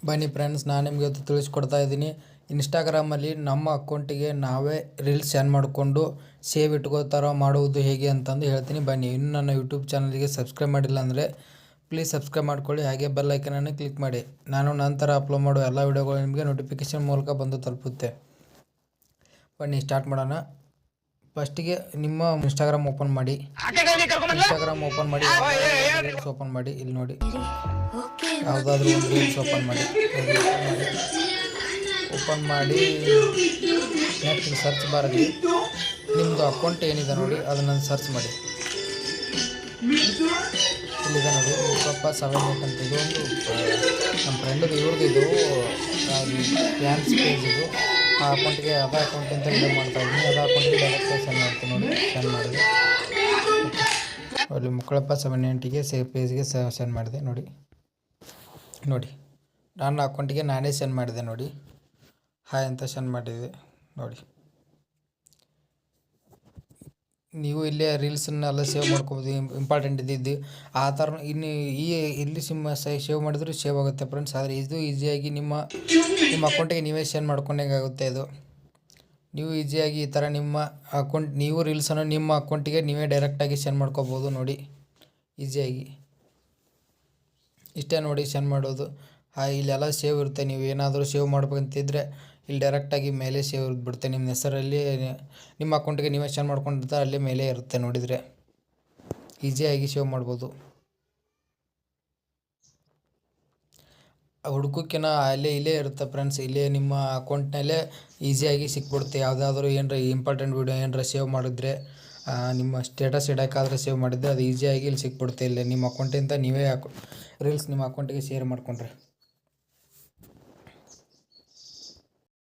ಬನ್ನಿ ಫ್ರೆಂಡ್ಸ್, ನಾನು ನಿಮಗೆ ಇವತ್ತು ತಿಳಿಸ್ಕೊಡ್ತಾ ಇದ್ದೀನಿ. ಇನ್ಸ್ಟಾಗ್ರಾಮಲ್ಲಿ ನಮ್ಮ ಅಕೌಂಟಿಗೆ ನಾವೇ ರೀಲ್ಸ್ ಸೆಂಡ್ ಮಾಡಿಕೊಂಡು ಸೇವ್ ಇಟ್ಕೋತಾರ ಮಾಡುವುದು ಹೇಗೆ ಅಂತಂದು ಹೇಳ್ತೀನಿ. ಬನ್ನಿ, ಇನ್ನು ನನ್ನ ಯೂಟ್ಯೂಬ್ ಚಾನಲ್ಗೆ ಸಬ್ಸ್ಕ್ರೈಬ್ ಮಾಡಿಲ್ಲ ಅಂದರೆ ಪ್ಲೀಸ್ ಸಬ್ಸ್ಕ್ರೈಬ್ ಮಾಡ್ಕೊಳ್ಳಿ. ಹಾಗೆ ಬೆಲ್ ಐಕನನ್ನು ಕ್ಲಿಕ್ ಮಾಡಿ. ನಾನು ನಂತರ ಅಪ್ಲೋಡ್ ಮಾಡೋ ಎಲ್ಲ ವೀಡಿಯೋಗಳು ನಿಮಗೆ ನೋಟಿಫಿಕೇಷನ್ ಮೂಲಕ ಬಂದು ತಲುಪುತ್ತೆ. ಬನ್ನಿ ಸ್ಟಾರ್ಟ್ ಮಾಡೋಣ. ಫಸ್ಟಿಗೆ ನಿಮ್ಮ ಇನ್ಸ್ಟಾಗ್ರಾಮ್ ಓಪನ್ ಮಾಡಿ. ಇನ್ಸ್ಟಾಗ್ರಾಮ್ ಓಪನ್ ಮಾಡಿ, ರೀಲ್ಸ್ ಓಪನ್ ಮಾಡಿ. ಇಲ್ಲಿ ನೋಡಿ, ಯಾವುದಾದ್ರೂ ಒಂದು ರೀಲ್ಸ್ ಓಪನ್ ಮಾಡಿ. ಓಪನ್ ಮಾಡಿ ನೆಕ್ಸ್ಟ್ ಸರ್ಚ್ ಬಾರಲ್ಲಿ ನಿಮ್ಮದು ಅಕೌಂಟ್ ಏನಿದೆ ನೋಡಿ ಅದನ್ನು ಸರ್ಚ್ ಮಾಡಿ. ಇಲ್ಲಿದೆ ನೋಡಿ, ಸ್ವಲ್ಪ 78 ಅಂತ. ಇದು ಒಂದು ನಮ್ಮ ಫ್ರೆಂಡದು, ಇವ್ರದ್ದು ಇದು ಡ್ಯಾನ್ಸ್ ಪೇಜ್. ಇದು ಆ ಅಕೌಂಟಿಗೆ ಅದ ಅಕೌಂಟಿಂದ ವಿಡಿಯೋ ಮಾಡ್ತಾಯಿದ್ದೀನಿ. ಅದ ಅಕೌಂಟಿಗೆ ಡೈರೆಕ್ಟಾಗಿ ಸೆಂಡ್ ಮಾಡ್ತೀನಿ ನೋಡಿ. ಸೆಂಡ್ ಮಾಡಿದೆ ಅಲ್ಲಿ ಮುಕ್ಕಳಪ್ಪ 78ಗೆ ಪೇಜ್ಗೆ ಸೆಂಡ್ ಮಾಡಿದೆ ನೋಡಿ. ನನ್ನ ಅಕೌಂಟಿಗೆ ನಾನೇ ಸೆಂಡ್ ಮಾಡಿದೆ ನೋಡಿ. ಹಾಯ್ ಅಂತ ಸೆಂಡ್ ಮಾಡಿದೆ ನೋಡಿ. ನೀವು ಇಲ್ಲೇ ರೀಲ್ಸನ್ನೆಲ್ಲ ಸೇವ್ ಮಾಡ್ಕೋಬೋದು, ಇಂಪಾರ್ಟೆಂಟ್ ಇದ್ದಿದ್ದು ಆ ಥರ. ಇಲ್ಲಿ ಸೇವ್ ಮಾಡಿದ್ರು ಸೇವ್ ಆಗುತ್ತೆ ಫ್ರೆಂಡ್ಸ್. ಆದರೆ ಇದು ಈಸಿಯಾಗಿ ನಿಮ್ಮ ಅಕೌಂಟಿಗೆ ನೀವೇ ಸೆಂಡ್ ಮಾಡ್ಕೊಂಡಂಗೆ ಆಗುತ್ತೆ. ಇದು ನೀವು ಈಸಿಯಾಗಿ ಈ ಥರ ನೀವು ರೀಲ್ಸನ್ನು ನಿಮ್ಮ ಅಕೌಂಟಿಗೆ ನೀವೇ ಡೈರೆಕ್ಟಾಗಿ ಸೆಂಡ್ ಮಾಡ್ಕೋಬೋದು ನೋಡಿ, ಈಸಿಯಾಗಿ. ಇಷ್ಟೇ ನೋಡಿ ಸೆಂಡ್ ಮಾಡೋದು. ಇಲ್ಲೆಲ್ಲ ಸೇವ್ ಇರುತ್ತೆ. ನೀವು ಏನಾದರೂ ಸೇವ್ ಮಾಡ್ಬೇಕಂತಿದ್ರೆ ಇಲ್ಲಿ ಡೈರೆಕ್ಟಾಗಿ ಮೇಲೆ ಸೇವ್ ಬಿಡುತ್ತೆ. ನಿಮ್ಮ ಹೆಸರಲ್ಲಿ ನಿಮ್ಮ ಅಕೌಂಟಿಗೆ ನೀವೇ ಸೆಂಡ್ ಮಾಡ್ಕೊಂಡಿರ್ತಾರೆ, ಅಲ್ಲಿ ಮೇಲೆ ಇರುತ್ತೆ. ನೋಡಿದರೆ ಈಸಿಯಾಗಿ ಸೇವ್ ಮಾಡ್ಬೋದು. ಹುಡುಕೋಕ್ಕಿಂತ ಇಲ್ಲೇ ಇರುತ್ತೆ ಫ್ರೆಂಡ್ಸ್. ಇಲ್ಲೇ ನಿಮ್ಮ ಅಕೌಂಟ್ನಲ್ಲೇ ಈಸಿಯಾಗಿ ಸಿಕ್ಬಿಡುತ್ತೆ. ಯಾವುದಾದ್ರೂ ಏನರ ಇಂಪಾರ್ಟೆಂಟ್ ವೀಡಿಯೋ ಏನರ ಸೇವ್ ಮಾಡಿದ್ರೆ, ನಿಮ್ಮ ಸ್ಟೇಟಸ್ ಇಡೋಕ್ಕಾದ್ರೆ ಸೇವ್ ಮಾಡಿದ್ರೆ ಅದು ಈಸಿಯಾಗಿ ಇಲ್ಲಿ ಸಿಕ್ಬಿಡುತ್ತೆ. ಇಲ್ಲೇ ನಿಮ್ಮ ಅಕೌಂಟಿಂದ ನೀವೇ ರೀಲ್ಸ್ ನಿಮ್ಮ ಅಕೌಂಟಿಗೆ ಶೇರ್ ಮಾಡಿಕೊಂಡ್ರೆ.